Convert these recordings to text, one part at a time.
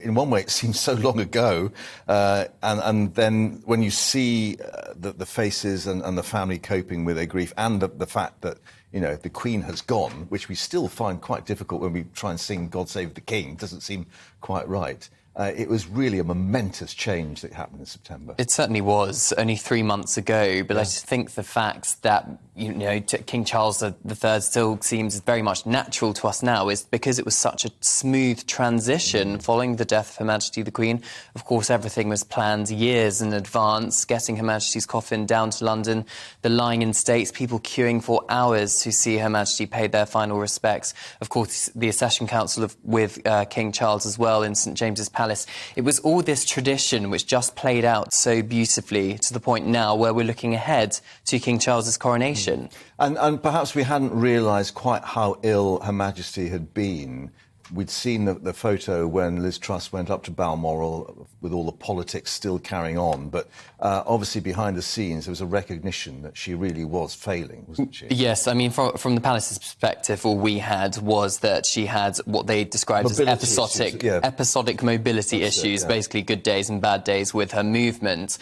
in one way, it seems so long ago. And then when you see the faces and the family coping with their grief, and the fact that, you know, the Queen has gone, which we still find quite difficult when we try and sing God Save the King, doesn't seem quite right. It was really a momentous change that happened in September. It certainly was, only 3 months ago, but I just think the fact that, you know, King Charles III still seems very much natural to us now is because it was such a smooth transition following the death of Her Majesty the Queen. Of course, everything was planned years in advance, getting Her Majesty's coffin down to London, the lying in state, people queuing for hours to see Her Majesty pay their final respects. Of course, the Accession Council with King Charles as well in St James's Palace. It was all this tradition which just played out so beautifully to the point now where we're looking ahead to King Charles's coronation. And perhaps we hadn't realised quite how ill Her Majesty had been. We'd seen the photo when Liz Truss went up to Balmoral with all the politics still carrying on, but obviously behind the scenes there was a recognition that she really was failing, wasn't she? Yes, I mean, from the Palace's perspective, all we had was that she had what they described as episodic mobility issues, basically good days and bad days with her movement.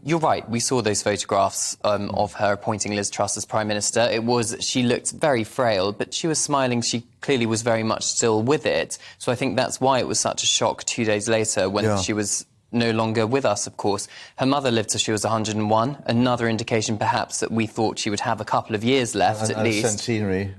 You're right, we saw those photographs of her appointing Liz Truss as Prime Minister. She looked very frail, but she was smiling. She clearly was very much still with it. So I think that's why it was such a shock 2 days later when she was no longer with us, of course. Her mother lived till she was 101, another indication perhaps that we thought she would have a couple of years left at least. A centenary